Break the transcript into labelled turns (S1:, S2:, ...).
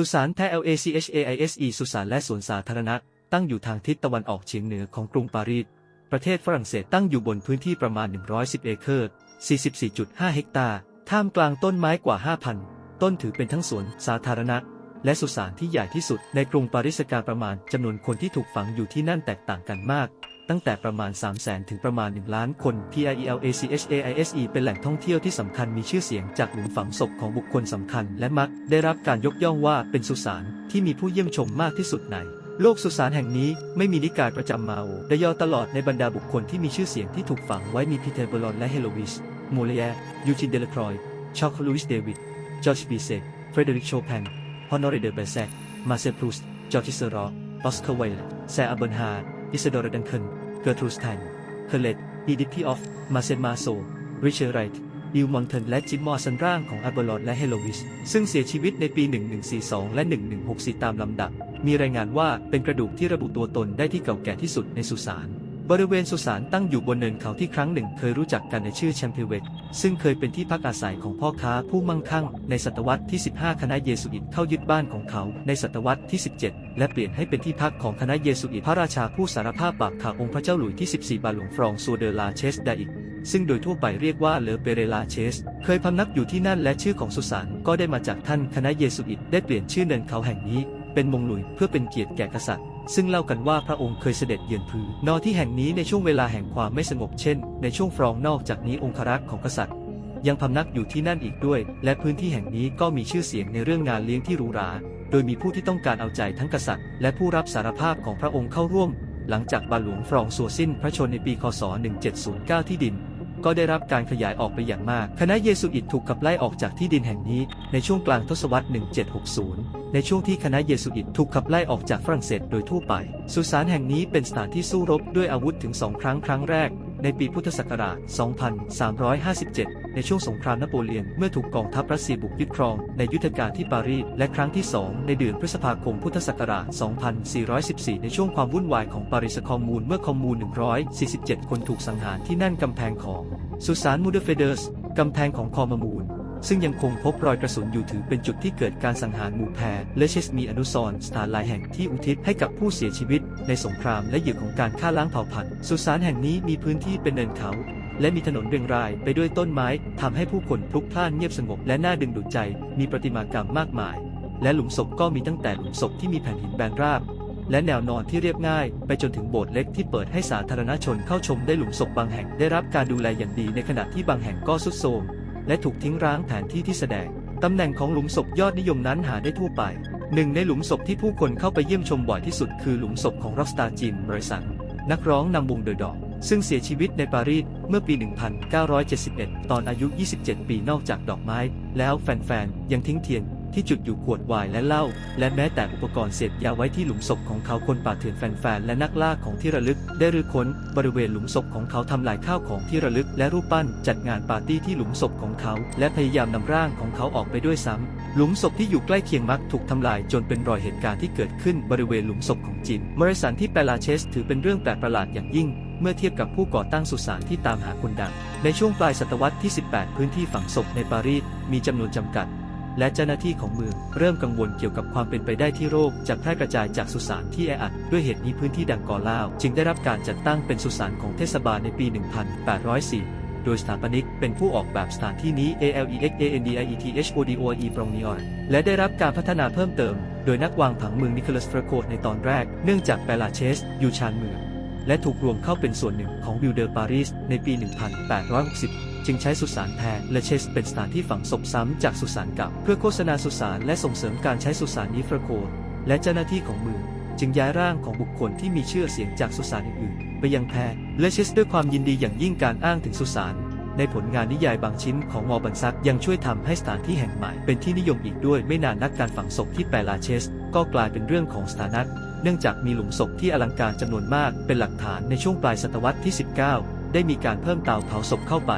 S1: สุสานแพ LACHAISE สุสานและสวนสาธารณะตั้งอยู่ทางทิศตะวันออกเฉียงเหนือของกรุงปารีสประเทศฝรั่งเศสตั้งอยู่บนพื้นที่ประมาณ110เอเคอร์ 44.5 เฮกตาร์ท่ามกลางต้นไม้กว่า 5,000 ต้นถือเป็นทั้งสวนสาธารณะและสุสานที่ใหญ่ที่สุดในกรุงปารีสการประมาณจำนวนคนที่ถูกฝังอยู่ที่นั่นแตกต่างกันมากตั้งแต่ประมาณ 300,000 ถึงประมาณ 1 ล้านคน PRELACHAISE เป็นแหล่งท่องเที่ยวที่สำคัญมีชื่อเสียงจากหลุมฝังศพของบุคคลสำคัญและมักได้รับการยกย่องว่าเป็นสุสานที่มีผู้เยี่ยมชมมากที่สุดในโลกสุสานแห่งนี้ไม่มีนิกายประจำมาโอดยอตลอดในบรรดาบุคคลที่มีชื่อเสียงที่ถูกฝังไว้มีพีเตอร์เบรอนและเฮโลวิชโมเลแยร์ยูจินเดลครอยชาร์ลส์ลูอิสเดวิดจอร์จบีเซกเฟรเดริกโชแพนฮอนอเรเดอเบเซกมาเซลพรูสต์จอร์จซิเซอรอออสคาร์ไวล์แซร์อาเบร์นฮาร์อิซาดอร์ดันเคนเกิร์ทรูสไทน์เคเลตอีดิทพีออฟมาเซนมาโซริชาร์ดไรท์อิลมอนเทนและจิมมอร์สันร่างของอาเบรอนและเฮโลวิชซึ่งเสียชีวิตในปี 1142 และ 1164 ตามลำดับมีรายงานว่าเป็นกระดูกที่ระบุตัวตนได้ที่เก่าแก่ที่สุดในสุสานบริเวณสุสานตั้งอยู่บนเนินเขาที่ครั้งหนึ่งเคยรู้จักกันในชื่อแชมเปญเวกซึ่งเคยเป็นที่พักอาศัยของพ่อค้าผู้มั่งคั่งในศตวรรษที่ 15 คณะเยซูอิตเข้ายึดบ้านของเขาในศตวรรษที่ 17 และเปลี่ยนให้เป็นที่พักของคณะเยซูอิตพระราชาผู้สารภาพบาปข่าองค์พระเจ้าหลุยที่ 14 บาหลวงฟรองซัวเดอลาเชสดาอิกซึ่งโดยทั่วไปเรียกว่าเลอเปเรลาเชสเคยพำนักอยู่ที่นั่นและชื่อของสุสานก็ได้มาจากท่านคณะเยซูอิตได้เปลี่ยนชื่อเนินเขาแห่งนี้เป็นมงหลุยเพื่อเป็นเกียรติแก่กษัตริย์ซึ่งเล่ากันว่าพระองค์เคยเสด็จเยือนพื้นที่แห่งนี้ในช่วงเวลาแห่งความไม่สงบเช่นในช่วงฟรองนอกจากนี้องครักษ์ของกษัตริย์ยังพำนักอยู่ที่นั่นอีกด้วยและพื้นที่แห่งนี้ก็มีชื่อเสียงในเรื่องงานเลี้ยงที่หรูหราโดยมีผู้ที่ต้องการเอาใจทั้งกษัตริย์และผู้รับสารภาพของพระองค์เข้าร่วมหลังจากบาหลวงฟรองซัวสิ้นพระชนในปีคศ 1709 ที่ดินก็ได้รับการขยายออกไปอย่างมากคณะเยซูอิตถูกขับไล่ออกจากที่ดินแห่งนี้ในช่วงกลางทศวรรษ 1760 ในช่วงที่คณะเยซูอิตถูกขับไล่ออกจากฝรั่งเศสโดยทั่วไปสุสานแห่งนี้เป็นสถานที่สู้รบด้วยอาวุธถึง2 ครั้งครั้งแรกในปีพุทธศักราช 2357 ในช่วงสงครามนโปเลียนเมื่อถูกกองทัพรัสเซียบุกยึดครองในยุทธการที่ปารีสและครั้งที่ 2 ในเดือนพฤษภาคมพุทธศักราช 2414 ในช่วงความวุ่นวายของปารีสคอมมูนเมื่อคอมมูน 147 คนถูกสังหารที่นั่นกำแพงของสุสานมูเดเฟเดอร์สกำแพงของคอมมูนซึ่งยังคงพบรอยกระสุนอยู่ถือเป็นจุดที่เกิดการสังหารหมู่แพรและเชสมีอนุสรณ์สถานหลายแห่งที่อุทิศให้กับผู้เสียชีวิตในสงครามและเหยื่อของการฆ่าล้างเผ่าพันธุ์สุสานแห่งนี้มีพื้นที่เป็นเนินเขาและมีถนนเรียงรายไปด้วยต้นไม้ทำให้ผู้คนพลุกพล่านเงียบสงบและน่าดึงดูดใจมีประติมากรรมมากมายและหลุมศพก็มีตั้งแต่หลุมศพที่มีแผ่นหินแบนราบและแนวนอนที่เรียบง่ายไปจนถึงโบสถ์เล็กที่เปิดให้สาธารณชนเข้าชมได้หลุมศพบางแห่งได้รับการดูแลอย่างดีในขณะที่บางแห่งก็ทรุดโทรมและถูกทิ้งร้างแผนที่ที่แสดงตำแหน่งของหลุมศพยอดนิยมนั้นหาได้ทั่วไปหนึ่งในหลุมศพที่ผู้คนเข้าไปเยี่ยมชมบ่อยที่สุดคือหลุมศพของร็อกสตาร์จิมมอริสันนักร้องนำวงเดอะดอกซึ่งเสียชีวิตในปารีสเมื่อปี 1971 ตอนอายุ 27 ปีนอกจากดอกไม้แล้วแฟนๆยังทิ้งเทียนที่จุดอยู่ขวดไวน์และเหล้าและแม้แต่อุปกรณ์เสพยาไว้ที่หลุมศพของเขาคนป่าเถื่อนแฟนๆและนักล่าของที่ระลึกได้รื้อค้นบริเวณหลุมศพของเขาทำลายข้าวของที่ระลึกและรูปปั้นจัดงานปาร์ตี้ที่หลุมศพของเขาและพยายามนำร่างของเขาออกไปด้วยซ้ำหลุมศพที่อยู่ใกล้เคียงมักถูกทำลายจนเป็นรอยเหตุการณ์ที่เกิดขึ้นบริเวณหลุมศพของจิมมอริสันที่เปลาเชสถือเป็นเรื่องแปลกประหลาดอย่างยิ่งเมื่อเทียบกับผู้ก่อตั้งสุสานที่ตามหาคนดังในช่วงปลายศตวรรษที่ 18 พื้นที่ฝังศพในปารีสมีจำนวนจำกัดและเจ้าหน้าที่ของเมืองเริ่มกังวลเกี่ยวกับความเป็นไปได้ที่โรคจะแพร่กระจายจากสุสานที่แออัดด้วยเหตุนี้พื้นที่ดังกอลาวจึงได้รับการจัดตั้งเป็นสุสานของเทศบาลในปี 1804 โดยสถาปนิกเป็นผู้ออกแบบสถานที่นี้ ALEXANDIETHODOE ปรองนิออนและได้รับการพัฒนาเพิ่มเติมโดยนักวางผังเมืองนิโคลัสเฟรโคในตอนแรกเนื่องจากเปลาเชสอยู่ชานเมืองและถูกรวมเข้าเป็นส่วนหนึ่งของวิลเดอร์ปารีสในปี 1860 จึงใช้สุสานแพรและเชสเป็นสถานที่ฝังศพซ้ำจากสุสานเก่าเพื่อโฆษณาสุสานและส่งเสริมการใช้สุสานนี้เฟรโคและเจ้าหน้าที่ของเมืองจึงย้ายร่างของบุคคลที่มีชื่อเสียงจากสุสานอื่นๆไปยังแพรและเชสด้วยความยินดีอย่างยิ่งการอ้างถึงสุสานในผลงานนิยายบางชิ้นของมอบันซักยังช่วยทำให้สถานที่แห่งใหม่เป็นที่นิยมอีกด้วยไม่นานนักการฝังศพที่เปลาเชสก็กลายเป็นเรื่องของสถานะเนื่องจากมีหลุมศพที่อลังการจำนวนมากเป็นหลักฐานในช่วงปลายศตวรรษที่ 19 ได้มีการเพิ่มเตาเผาศพเข้าไป